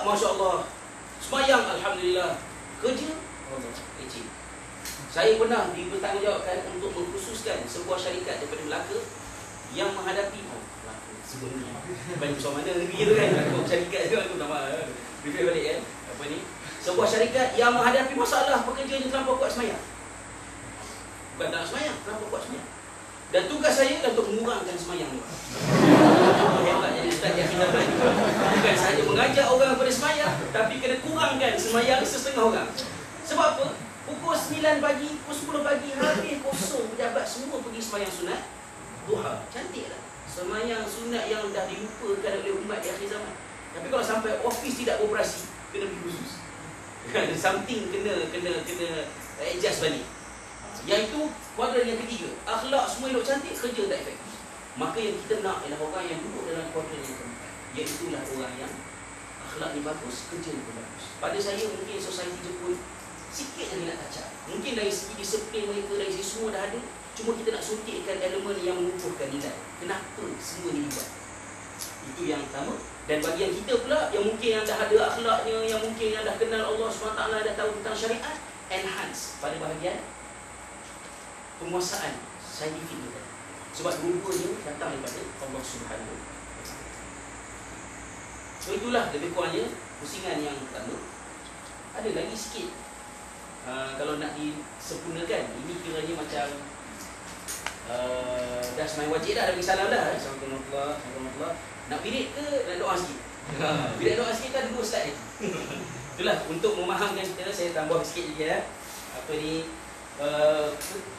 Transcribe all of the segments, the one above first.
Masya Allah. Semayang, Alhamdulillah. Kerja, Allah, leceh. Saya pernah dibertanggungjawabkan untuk mengkhususkan sebuah syarikat daripada Melaka yang menghadapi Melaka sebenarnya. Banyak soal mana negeri tu kan. Syarikat tu aku nama refer balik kan. Apa ni? Sebuah syarikat yang menghadapi masalah pekerjanya terlampau kuat semayang. Bukan tak nak semayang, terlampau kuat semayang. Dan tugas saya adalah untuk mengurangkan semayang ni. Hebatnya Ustaz yang kita belajar. Bukan sahaja mengajak orang kepada semayang, tapi kena kurangkan semayang setengah orang. Sebab apa? Pukul 9 pagi, pukul 10 pagi, habis kosong pejabat semua pergi semayang sunat duha. Cantiklah. Semayang sunat yang dah dilupakan oleh umat di akhir zaman. Tapi kalau sampai office tidak beroperasi, kena pergi khusus. Something kena adjust balik. Iaitu kuadran yang ketiga, akhlak semua elok cantik, kerja tak efektif. Maka yang kita nak ialah orang yang duduk dalam kuadran yang keempat, iaitulah orang yang akhlaknya bagus, kerjanya pun bagus. Pada saya mungkin society Jepun sikit lagi nak kacau. Mungkin dari segi disiplin mereka, dari segi semua dah ada, cuma kita nak suntikkan elemen yang mengukuhkan nilai. Kenapa semua ni dibuat? Itu yang pertama. Dan bagi yang kita pula, yang mungkin yang dah ada akhlaknya, yang mungkin yang dah kenal Allah SWT, dah tahu tentang syariat, enhance pada bahagian penguasaan saintifik kita. Sebab dua-duanya datang daripada Allah Subhanahu. So itulah lebih kurangnya pusingan yang pertama. Ada lagi sikit kalau nak disempurnakan, ini kiranya macam dah semain wajib dah, dah bagi salam dah. Assalamualaikum. Nak birit ke nak doa sikit? Birit doa sikit kan dulu start ni. Itulah untuk memahamkan kita, saya tambah sikit lagi ya. Apa ni?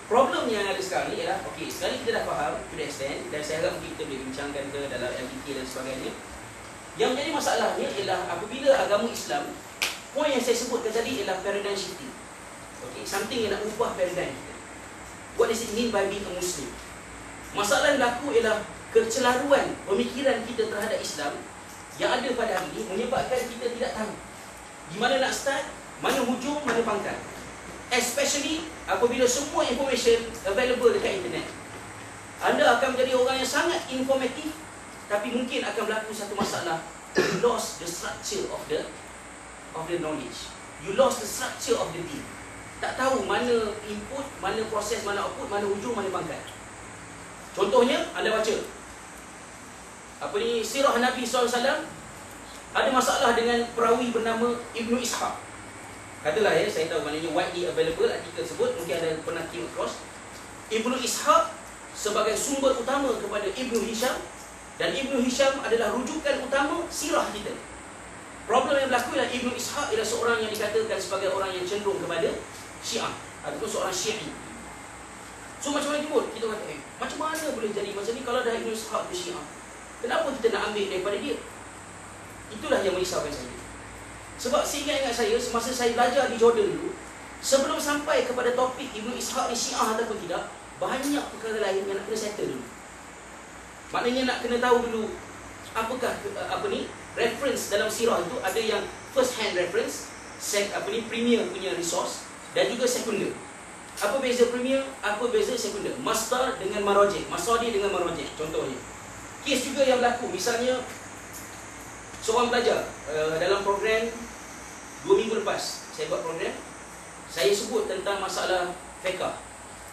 Problem yang ada sekarang ni ialah, okey, sekali kita dah faham to the extent, dan saya harap mungkin kita boleh bincangkan ke dalam MPK dan sebagainya. Yang menjadi masalahnya ialah apabila agama Islam, poin yang saya sebutkan tadi ialah paradigm shifting. Okey, something yang nak ubah paradigm kita. What does it mean by being a Muslim? Masalah yang berlaku ialah kecelaruan pemikiran kita terhadap Islam yang ada pada hari ini menyebabkan kita tidak tahu di mana nak start, mana hujung, mana pangkal. Especially apabila semua information available dekat internet. Anda akan menjadi orang yang sangat informatif, tapi mungkin akan berlaku satu masalah. You lost the structure of the knowledge. You lost the structure of the deen. Tak tahu mana input, mana proses, mana output, mana hujung, mana pangkal. Contohnya, anda baca apa ni, sirah Nabi SAW, ada masalah dengan perawi bernama Ibnu Ishaq. Katalah ya, saya tahu maknanya widely available artikel tersebut, mungkin ada pernah came across. Ibnu Ishaq sebagai sumber utama kepada Ibnu Hisham, dan Ibnu Hisham adalah rujukan utama sirah kita. Problem yang berlaku ialah Ibnu Ishaq ialah seorang yang dikatakan sebagai orang yang cenderung kepada Syiah, ataupun seorang Syi'i. So macam mana timbul? Kita kata, macam mana boleh jadi macam ni kalau dah Ibnu Ishaq itu Syiah? Kenapa kita nak ambil daripada dia? Itulah yang merisaukan saya. Sebab saya ingat saya, semasa saya belajar di Jordan dulu, sebelum sampai kepada topik Ibnu Ishaq ni Syiah ataupun tidak, banyak perkara lain yang nak kena settle dulu. Maknanya nak kena tahu dulu apakah reference dalam sirah itu. Ada yang first hand reference, premier punya resource, dan juga sekunder. Apa beza premier, apa beza sekunder? Masdar dengan marajih, masadi dengan marajih. Contohnya, kes juga yang berlaku, misalnya seorang pelajar dalam program 2 minggu lepas saya buat program, saya sebut tentang masalah fiqh,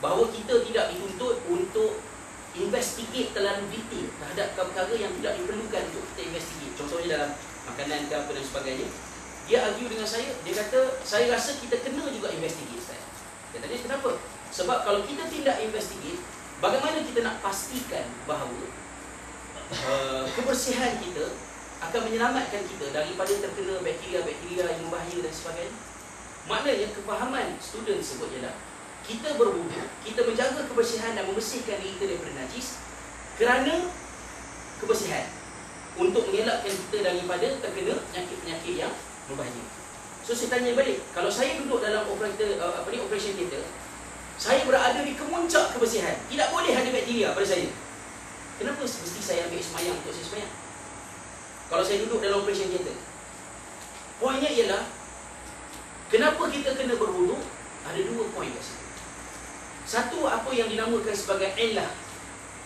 bahawa kita tidak dituntut untuk investigate terlalu detail terhadap perkara yang tidak diperlukan untuk kita investigate. Contohnya dalam makanan ke apa dan sebagainya. Dia argue dengan saya, dia kata, saya rasa kita kena juga investigate, Ustaz. Dia tanya, kenapa? Sebab kalau kita tidak investigate, bagaimana kita nak pastikan bahawa kebersihan kita akan menyelamatkan kita daripada terkena bakteria-bakteria yang berbahaya dan sebagainya. Maknanya kefahaman student tersebut ialah kita berwudu, kita menjaga kebersihan dan membersihkan diri kita daripada najis kerana kebersihan, untuk mengelakkan kita daripada terkena penyakit-penyakit yang berbahaya. So saya tanya balik, kalau saya duduk dalam operation theater, saya berada di kemuncak kebersihan, tidak boleh ada bakteria pada saya, kenapa mesti saya ambil semayang untuk saya semayang? Kalau saya duduk dalam operation theater, poinnya ialah kenapa kita kena berwudu. Ada 2 poin kat situ. Satu, apa yang dinamakan sebagai illah,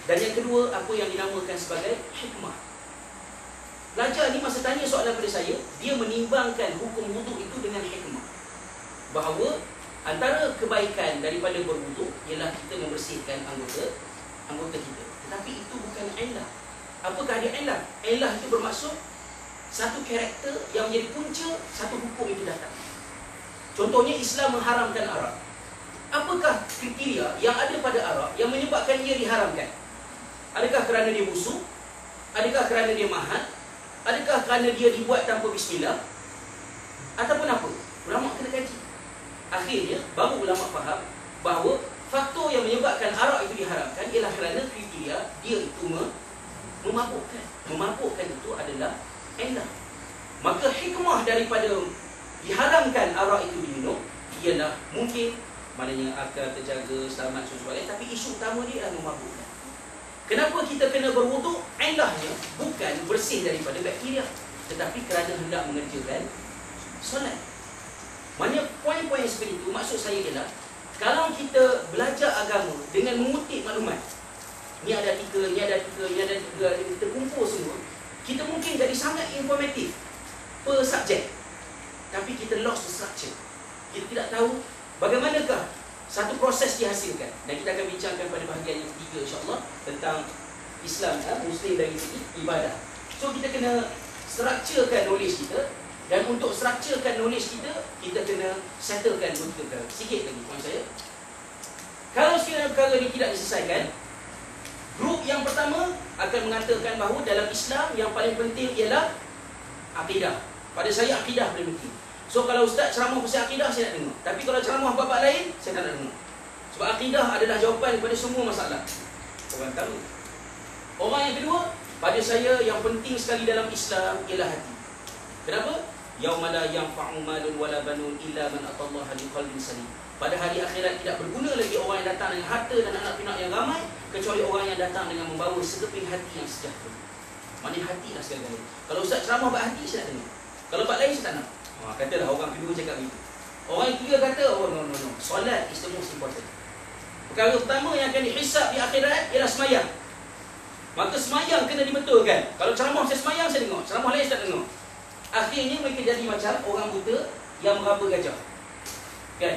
dan yang kedua, apa yang dinamakan sebagai hikmah. pelajar ni masa tanya soalan pada saya, dia menimbangkan hukum wuduk itu dengan hikmah. Bahawa antara kebaikan daripada berwuduk ialah kita membersihkan anggota kita. Tetapi itu bukan ilah. Apakah dia ilah? Ilah itu bermaksud satu karakter yang menjadi punca satu hukum itu datang. Contohnya Islam mengharamkan arak. Apakah kriteria yang ada pada arak yang menyebabkan ia diharamkan? Adakah kerana dia busuk? Adakah kerana dia mahal? Adakah kerana dia dibuat tanpa bismillah? Ataupun apa? Ulama kena kaji. Akhirnya baru ulama faham bahawa faktor yang menyebabkan arak itu diharamkan ialah kerana kriteria dia itu memabukkan. Memabukkan itu adalah ilah. Maka hikmah daripada diharamkan arak itu diminum ialah mungkin maknanya akal terjaga, selamat dan sebagainya, tapi isu utama dia adalah memabukkan. Kenapa kita kena berwuduk? Ilahnya bukan bersih daripada bakteria, tetapi kerana hendak mengerjakan solat. Maknanya poin-poin seperti itu maksud saya ialah kalau kita belajar agama dengan mengutip maklumat, ni ada tiga, ni ada tiga, ni ada tiga, kita kumpul semua, kita mungkin jadi sangat informatif per subjek, tapi kita lost the structure. Kita tidak tahu bagaimanakah satu proses dihasilkan. Dan kita akan bincangkan pada bahagian yang ketiga insyaAllah tentang Islam, Muslim dari segi ibadah. So kita kena structurekan knowledge kita. Dan untuk structurekan knowledge kita, kita kena settlekan dua perkara. Sikit lagi poin saya. Kalau sekiranya perkara ini tidak diselesaikan, grup yang pertama akan mengatakan bahawa dalam Islam yang paling penting ialah akidah. Pada saya akidah paling penting. So kalau ustaz ceramah pasal akidah, saya nak dengar. Tapi kalau ceramah bab lain, saya tak nak dengar. Sebab akidah adalah jawapan kepada semua masalah. Orang tahu. Orang yang kedua, pada saya yang penting sekali dalam Islam ialah hati. Kenapa? Yauma la yanfa'u malun wala banun illa man atallaha biqalbin salim. Pada hari akhirat tidak berguna lagi orang yang datang dengan harta dan anak pinak yang ramai, kecuali orang yang datang dengan membawa sekeping hati yang sejahtera. Maknanya hatilah segala-galanya. Kalau ustaz ceramah bab hati, saya nak dengar. Kalau bab lain, saya tak nak. Katalah orang kedua cakap begitu. Orang yang ketiga kata, oh no. Solat is the most important. Perkara pertama yang akan dihisap di akhirat ialah semayang. Maka semayang kena dibetulkan. Kalau ceramah saya semayang, saya dengar. Ceramah lain saya tak dengar. Akhirnya mereka jadi macam orang buta yang meraba gajah. Kan?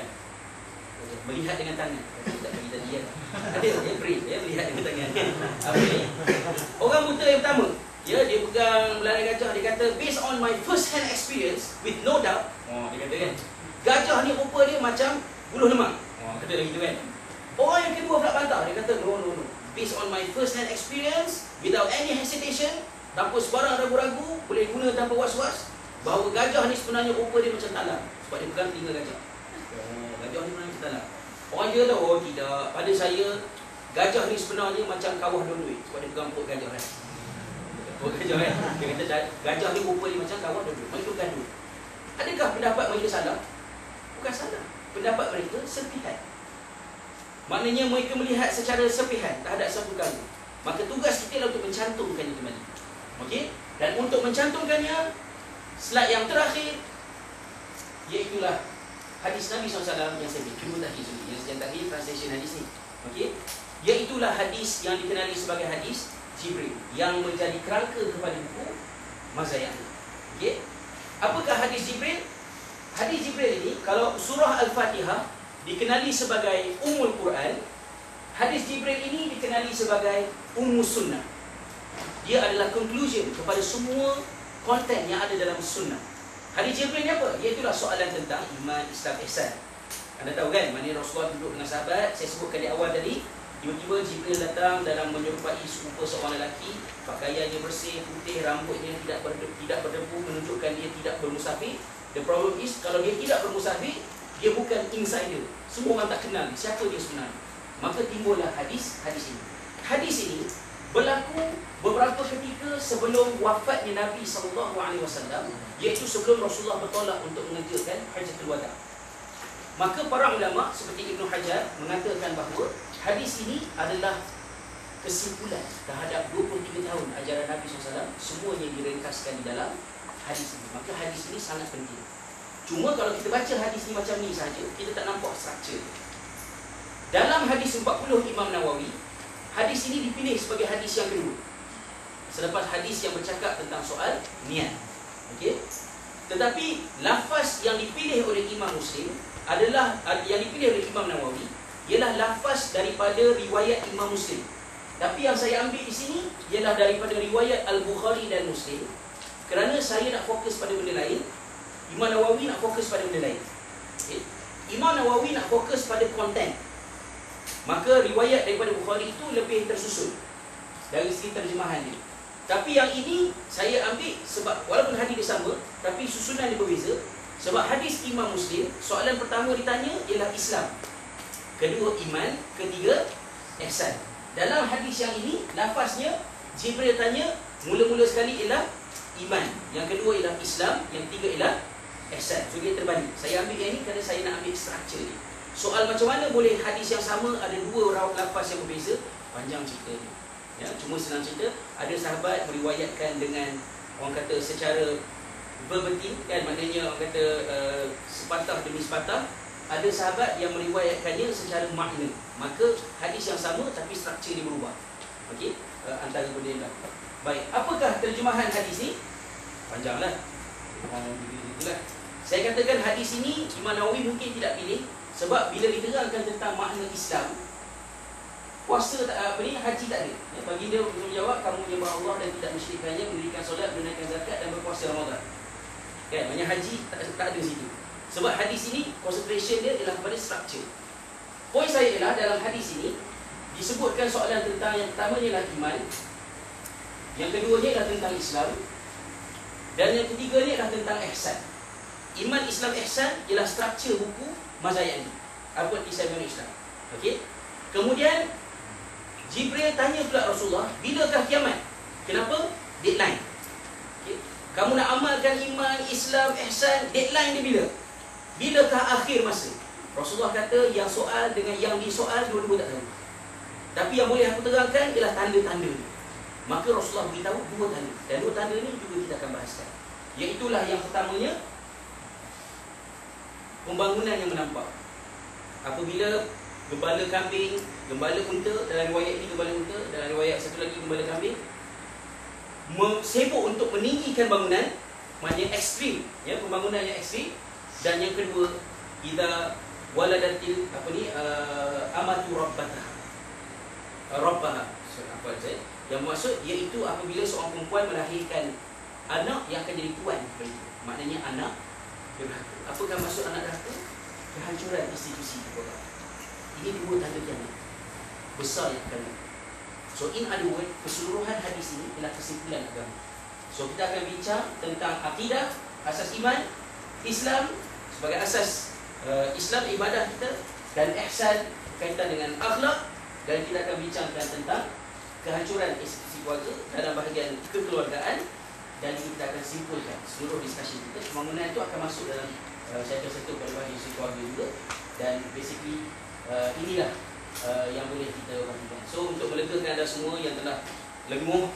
Melihat dengan tangan. Tak bagi tadi kan? Ada, dia brain, dia melihat dengan tangan. Apa ni? Orang buta yang pertama, dia pegang belalai gajah, dia kata based on my first hand experience with no doubt, dia kata kan, gajah ni rupa dia macam buluh lemak. Kata lagi tu kan. Orang yang kedua pula bantah, dia kata no. Based on my first hand experience without any hesitation, tanpa sebarang ragu-ragu, boleh guna tanpa was-was, bahawa gajah ni sebenarnya rupa dia macam talang, sebab dia pegang telinga gajah. Gajah ni sebenarnya macam talang. Orang dia tahu, oh tidak, pada saya gajah ni sebenarnya macam kawah dondoi, sebab dia pegang perut gajah kan. Gajah kan? Dia kata gajah ni rupa dia macam kawan dulu. Mereka gaduh. Adakah pendapat mereka salah? Bukan salah. Pendapat mereka sepihak. Maknanya mereka melihat secara sepihak terhadap satu perkara. Maka tugas kita adalah untuk mencantumkannya kembali. Okey? Dan untuk mencantumkannya, slide yang terakhir, iaitulah hadis Nabi SAW yang saya beri. Yang tadi translation hadis ni. Okey? Iaitulah hadis yang dikenali sebagai hadis Jibril yang menjadi kerangka kepada buku Mazayah. Okey. Apakah hadis Jibril? Hadis Jibril ini, kalau surah Al-Fatihah dikenali sebagai Ummul Quran, hadis Jibril ini dikenali sebagai Ummus Sunnah. Dia adalah conclusion kepada semua konten yang ada dalam sunnah. Hadis Jibril ni apa? Iaitulah soalan tentang iman, Islam, ihsan. Anda tahu kan, mana Rasulullah duduk dengan sahabat, saya sebutkan di awal tadi. Tiba-tiba Jibril datang dalam menyerupai serupa seorang lelaki, pakaiannya bersih, putih, rambutnya tidak berdebu, menunjukkan dia tidak bermusafir. The problem is, kalau dia tidak bermusafir, dia bukan insider. Semua orang tak kenal siapa dia sebenarnya. Maka timbullah hadis ini. Hadis ini berlaku beberapa ketika sebelum wafatnya Nabi SAW, iaitu sebelum Rasulullah bertolak untuk mengerjakan Hajjatul Wada. Maka para ulama seperti Ibn Hajar mengatakan bahawa hadis ini adalah kesimpulan terhadap 23 tahun ajaran Nabi SAW, semuanya diringkaskan di dalam hadis ini. Maka hadis ini sangat penting. Cuma kalau kita baca hadis ini macam ni saja, kita tak nampak struktur. Dalam hadis 40 Imam Nawawi, hadis ini dipilih sebagai hadis yang kedua. selepas hadis yang bercakap tentang soal niat. Okey. Tetapi lafaz yang dipilih oleh Imam Muslim adalah yang dipilih oleh Imam Nawawi ialah lafaz daripada riwayat Imam Muslim. Tapi yang saya ambil di sini ialah daripada riwayat Al-Bukhari dan Muslim. Kerana saya nak fokus pada benda lain, Imam Nawawi nak fokus pada benda lain. Okay. Imam Nawawi nak fokus pada konten. Maka riwayat daripada Bukhari itu lebih tersusun dari segi terjemahan dia. Tapi yang ini saya ambil sebab walaupun hadis dia sama, tapi susunan dia berbeza. Sebab hadis Imam Muslim, soalan pertama ditanya ialah Islam, kedua iman, ketiga ihsan. Dalam hadis yang ini, lafaznya Jibril tanya, mula-mula sekali ialah iman, yang kedua ialah Islam, yang ketiga ialah ihsan. So dia terbalik. Saya ambil yang ini kerana saya nak ambil struktur ni. Soal macam mana boleh hadis yang sama ada dua lafaz yang berbeza? Panjang cerita ni. Ya, cuma senang cerita, ada sahabat meriwayatkan dengan orang kata secara verbatim, kan, maknanya orang kata sepatah demi sepatah. Ada sahabat yang meriwayatkannya secara makna. Maka hadis yang sama tapi struktur dia berubah. Okey, antara benda yang lain. Baik, apakah terjemahan hadis ni? Panjanglah. Itulah. Saya katakan hadis ini Imam Nawawi mungkin tidak pilih sebab bila diterangkan tentang makna Islam, puasa haji tak ada. Ya, bagi dia menjawab, kamu menyembah Allah dan tidak mensyirikkannya, mendirikan solat, menunaikan zakat dan berpuasa Ramadan. Kan, maknanya haji tak ada situ. Sebab hadis ini concentration dia ialah kepada struktur. Poin saya ialah dalam hadis ini disebutkan soalan tentang yang pertamanya ialah iman, yang keduanya ialah tentang Islam, dan yang ketiganya ialah tentang ihsan. Iman, Islam, ihsan ialah struktur buku Mazayani, Arba'in Islam Islam. Okey. Kemudian Jibril tanya pula Rasulullah, bilakah kiamat? Kenapa? Deadline. Okay. Kamu nak amalkan iman, Islam, ihsan, deadline dia bila? Bilakah akhir masa? Rasulullah kata yang soal dengan yang disoal dua-dua tak tahu. Tapi yang boleh aku terangkan ialah tanda-tanda ni. Maka Rasulullah beritahu dua tanda. Dan dua tanda ni juga kita akan bahaskan. Iaitulah yang pertamanya, pembangunan yang menampak. Apabila gembala kambing, gembala unta, dalam riwayat ini gembala unta, dalam riwayat satu lagi gembala kambing, sibuk untuk meninggikan bangunan, maknanya ekstrim, ya, pembangunan yang ekstrim. Dan yang kedua, idza waladatil amatu rabbaha, apa saya? Yang maksud iaitu apabila seorang perempuan melahirkan anak yang akan jadi tuan, maknanya anak derhaka. Apakah maksud anak derhaka? Kehancuran institusi keluarga. Ini dua tanda kiamat besar yang akan. So in other words, keseluruhan hadis ini adalah kesimpulan agama. So kita akan bincang tentang akidah, asas iman, Islam sebagai asas Islam ibadah kita, dan ihsan berkaitan dengan akhlak, dan kita akan bincangkan tentang kehancuran institusi keluarga dalam bahagian kekeluargaan, dan kita akan simpulkan seluruh diskusi kita. Pembangunan itu akan masuk dalam saya akan sentuh pada bahagian institusi keluarga juga, dan basically inilah yang boleh kita lakukan. So untuk melegakan anda semua yang telah lenguh